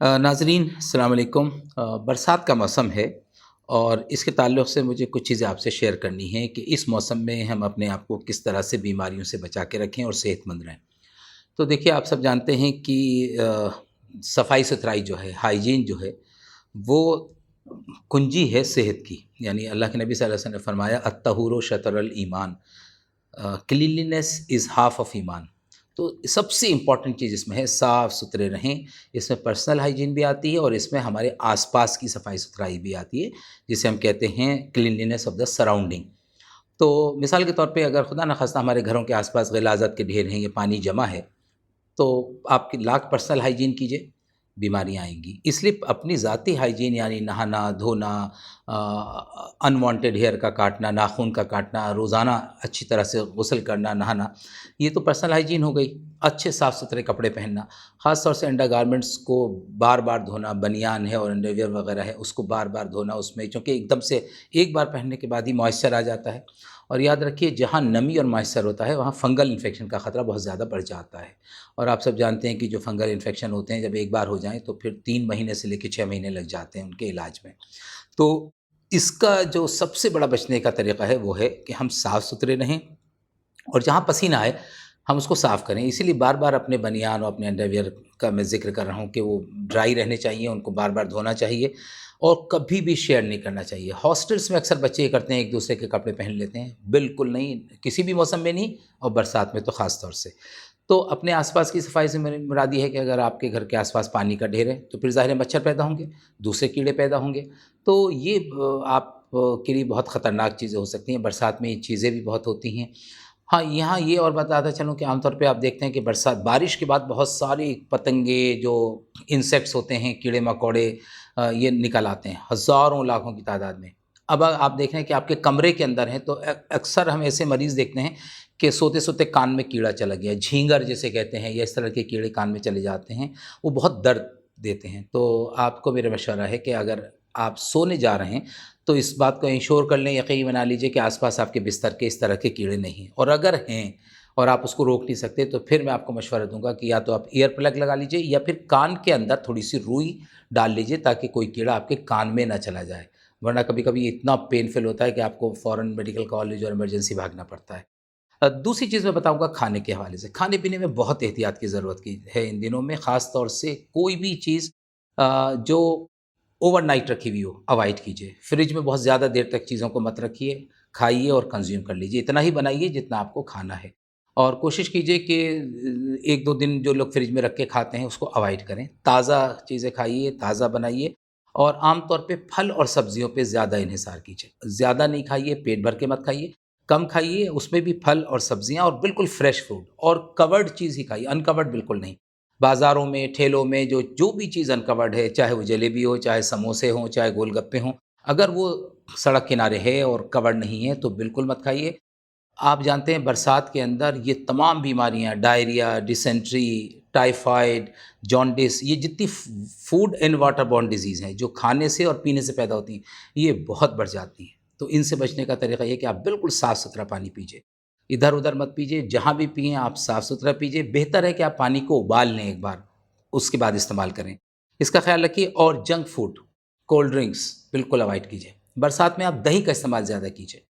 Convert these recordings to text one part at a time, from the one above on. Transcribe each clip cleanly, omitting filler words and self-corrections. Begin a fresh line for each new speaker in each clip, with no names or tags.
नाज़रीन अस्सलाम वालेकुम। बरसात का मौसम है और इसके ताल्लुक़ से मुझे कुछ चीज़ें आपसे शेयर करनी हैं कि इस मौसम में हम अपने आप को किस तरह से बीमारियों से बचा के रखें और सेहतमंद रहें। तो देखिए, आप सब जानते हैं कि सफाई-सुथराई जो है, हाइजीन जो है, वो कुंजी है सेहत की। यानी अल्लाह के नबी सल्लल्लाहु अलैहि वसल्लम ने फरमाया अत्तहूरु शतरुल ईमान, क्लीनलीनेस इज़ हाफ़ ऑफ़ ईमान। तो सबसे इम्पॉर्टेंट चीज़ इसमें है साफ़ सुथरे रहें। इसमें पर्सनल हाइजीन भी आती है और इसमें हमारे आसपास की सफाई सुथराई भी आती है, जिसे हम कहते हैं क्लीनलीनेस ऑफ द सराउंडिंग। तो मिसाल के तौर पे अगर खुदा न खास्ता हमारे घरों के आसपास ग़िलाज़त के ढेर हैं या पानी जमा है, तो आप लाख पर्सनल हाइजीन कीजिए, बीमारियाँ आएँगी। इसलिए अपनी ज़ाती हाइजीन यानी नहाना, धोना, अनवांटेड हेयर का काटना, नाख़ून का काटना, रोज़ाना अच्छी तरह से गुस्ल करना, नहाना, ये तो पर्सनल हाइजीन हो गई। अच्छे साफ़-सुथरे कपड़े पहनना, ख़ास तौर से अंडरगारमेंट्स को बार-बार धोना, बनियान है और अंडरवियर वग़ैरह है, उसको बार-बार धोना उसमें, क्योंकि एकदम से एक बार पहनने के बाद ही मॉइस्चर आ जाता है। और याद रखिए, जहाँ नमी और मॉइस्चर होता है वहाँ फंगल इन्फेक्शन का ख़तरा बहुत ज़्यादा बढ़ जाता है। और आप सब जानते हैं कि जो फंगल इन्फेक्शन होते हैं, जब एक बार हो जाएँ तो फिर 3 महीने से लेके 6 महीने लग जाते हैं उनके इलाज में। तो इसका जो सबसे बड़ा बचने का तरीक़ा है वो है कि हम साफ़-सुथरे रहें और जहाँ पसीना आए हम उसको साफ़ करें। इसीलिए बार-बार अपने बनियान और अपने अंडरवियर का मैं ज़िक्र कर रहा हूँ कि वो ड्राई रहने चाहिए, उनको बार-बार धोना चाहिए और कभी भी शेयर नहीं करना चाहिए। हॉस्टल्स में अक्सर बच्चे ये करते हैं, एक-दूसरे के कपड़े पहन लेते हैं। बिल्कुल नहीं, किसी भी मौसम में नहीं और बरसात में तो ख़ास तौर से। तो अपने आस-पास की सफाई से मेरी मुराद ये है कि अगर आपके घर के आस-पास पानी का ढेर है, तो फिर ज़ाहिर है मच्छर पैदा होंगे, दूसरे कीड़े पैदा होंगे। तो ये आप के लिए बहुत ख़तरनाक चीज़ें हो सकती हैं। बरसात में ये चीज़ें भी बहुत होती हैं। हाँ, यहाँ ये और बताता चलूँ कि आमतौर पे आप देखते हैं कि बरसात बारिश के बाद बहुत सारे पतंगे, जो इंसेक्ट्स होते हैं, कीड़े-मकोड़े, ये निकल आते हैं, हज़ारों लाखों की तादाद में। अब आप देख रहे हैं कि आपके कमरे के अंदर हैं, तो अक्सर हम ऐसे मरीज़ देखते हैं कि सोते-सोते कान में कीड़ा चला गया, झींगर जिसे कहते हैं, या इस तरह के कीड़े कान में चले जाते हैं, वो बहुत दर्द देते हैं। तो आपको मेरा मशवरा है कि अगर आप सोने जा रहे हैं, तो इस बात को इंश्योर कर लें, यकीन बना लीजिए कि आस-पास आपके बिस्तर के इस तरह के कीड़े नहीं हैं, और अगर हैं और आप उसको रोक नहीं सकते, तो फिर मैं आपको मशवरा दूँगा कि या तो आप ईयर प्लग लगा लीजिए या फिर कान के अंदर थोड़ी-सी रुई डाल लीजिए, ताकि कोई कीड़ा आपके कान में ना चला जाए। वरना कभी-कभी इतना पेनफुल होता है कि आपको फ़ौरन मेडिकल कॉलेज और इमरजेंसी भागना पड़ता है। दूसरी चीज़ मैं बताऊँगा खाने के हवाले से। खाने-पीने में बहुत एहतियात की ज़रूरत की है इन दिनों में, ख़ास तौर से कोई भी चीज़ जो ओवरनाइट रखी हुई हो, अवॉइड कीजिए। फ्रिज में बहुत ज़्यादा देर तक चीज़ों को मत रखिए, खाइए और कंज़्यूम कर लीजिए। इतना ही बनाइए जितना आपको खाना है, और कोशिश कीजिए कि 1-2 दिन जो लोग फ्रिज में रख के खाते हैं उसको अवॉइड करें। ताज़ा चीज़ें खाइए, ताज़ा बनाइए, और आम तौर पे फल और सब्ज़ियों पे ज़्यादा इन्हिसार कीजिए। ज़्यादा नहीं खाइए, पेट भर के मत खाइए, कम खाइए, उसमें भी फल और सब्ज़ियाँ और बिल्कुल फ्रेश फूड, और कवर्ड चीज़ ही खाइए, अनकवर्ड बिल्कुल नहीं। बाज़ारों में, ठेलों में जो भी चीज़ अनकवर्ड है, चाहे वो जलेबी हो, चाहे समोसे हों, चाहे गोलगप्पे हों, अगर वो सड़क किनारे है और कवर्ड नहीं है तो बिल्कुल मत खाइए। आप जानते हैं बरसात के अंदर ये तमाम बीमारियाँ, डायरिया, डिसेंट्री, टाइफाइड, जॉन्डिस, ये जितनी food and water borne disease हैं, जो खाने से और पीने से पैदा होती हैं, ये बहुत बढ़ जाती हैं। तो इनसे बचने का तरीका ये है कि आप बिल्कुल साफ़-सुथरा पानी पीजिए। इधर-उधर मत पीजिए, जहाँ भी पिएँ आप साफ़-सुथरा पीजिए। बेहतर है कि आप पानी को उबाल लें एक बार, उसके बाद इस्तेमाल करें। इसका ख़्याल रखिए, और जंक फूड, कोल्ड ड्रिंक्स बिल्कुल अवॉइड कीजिए। बरसात में आप दही का इस्तेमाल ज़्यादा कीजिए।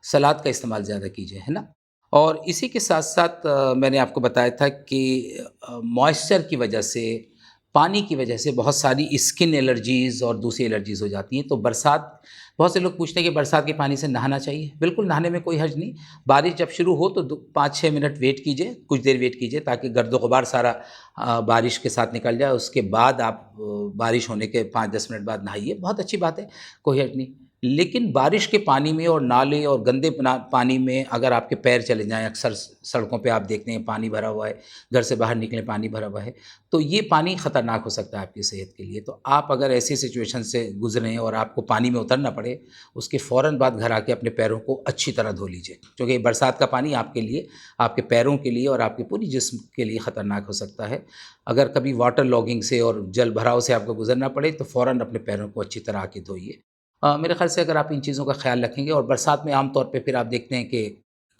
सलाद का इस्तेमाल ज़्यादा कीजिए, है ना? और इसी के साथ-साथ मैंने आपको बताया था कि मॉइस्चर की वजह से, पानी की वजह से बहुत सारी स्किन एलर्जीज़ और दूसरी एलर्जीज़ हो जाती हैं। तो बरसात, बहुत से लोग पूछते हैं कि बरसात के पानी से नहाना चाहिए। बिल्कुल, नहाने में कोई हर्ज नहीं। बारिश जब शुरू हो तो दो 5-6 मिनट वेट कीजिए, कुछ देर वेट कीजिए, ताकि गर्द-ओ-गुबार सारा बारिश के साथ निकल जाए। उसके बाद आप बारिश होने के 5-10 मिनट बाद नहाइए, बहुत अच्छी बात है, कोई हर्ज नहीं। लेकिन बारिश के पानी में और नाले और गंदे पानी में अगर आपके पैर चले जाएँ, अक्सर सड़कों पे आप देखते हैं पानी भरा हुआ है, घर से बाहर निकले पानी भरा हुआ है, तो ये पानी ख़तरनाक हो सकता है आपकी सेहत के लिए। तो आप अगर ऐसी सिचुएशन से गुज़रें और आपको पानी में उतरना पड़े, उसके फ़ौरन बाद घर आके अपने पैरों को अच्छी तरह धो लीजिए, क्योंकि बरसात का पानी आपके लिए, आपके पैरों के लिए और आपके पूरी जिस्म के लिए ख़तरनाक हो सकता है। अगर कभी वाटर लॉगिंग से और जल भराव से आपको गुज़रना पड़े, तो फ़ौरन अपने पैरों को अच्छी तरह आके धोइए। मेरे ख़्याल से अगर आप इन चीज़ों का ख़्याल रखेंगे, और बरसात में आम तौर पे फिर आप देखते हैं कि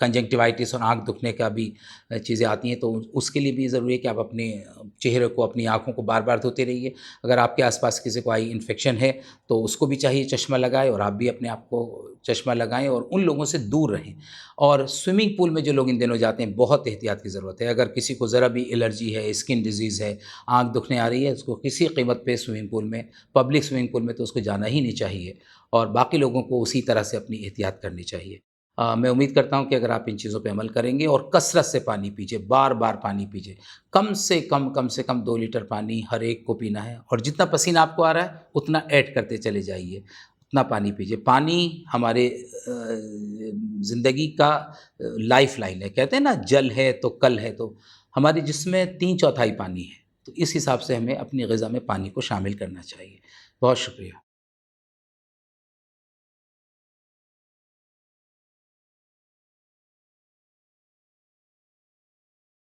कंजंक्टिवाइटिस और आँख दुखने का भी चीज़ें आती हैं, तो उसके लिए भी ज़रूरी है कि आप अपने चेहरे को, अपनी आँखों को बार-बार धोते रहिए। अगर आपके आस-पास किसी को आई इन्फेक्शन है, तो उसको भी चाहिए चश्मा लगाए और आप भी अपने आप को चश्मा लगाएँ और उन लोगों से दूर रहें। और स्विमिंग पूल में जो लोग इन दिनों जाते हैं, बहुत एहतियात की ज़रूरत है। अगर किसी को ज़रा भी एलर्जी है, स्किन डिज़ीज़ है, आँख दुखने आ रही है, उसको किसी कीमत पे स्विमिंग पूल में, पब्लिक स्विमिंग पूल में तो उसको जाना ही नहीं चाहिए और बाकी लोगों को उसी तरह से अपनी एहतियात करनी चाहिए। मैं उम्मीद करता हूँ कि अगर आप इन चीज़ों पे अमल करेंगे और कसरत से पानी पीजिए, बार-बार पानी पीजिए। कम से कम 2 लीटर पानी हर एक को पीना है और जितना पसीना आपको आ रहा है, उतना ऐड करते चले जाइए, उतना पानी पीजिए। पानी हमारे ज़िंदगी का लाइफ़लाइन है। कहते हैं ना, जल है तो कल है, तो हमारे जिस्म में 3/4 पानी है। तो इस हिसाब से हमें अपनी ग़िज़ा में पानी को शामिल करना चाहिए। बहुत शुक्रिया।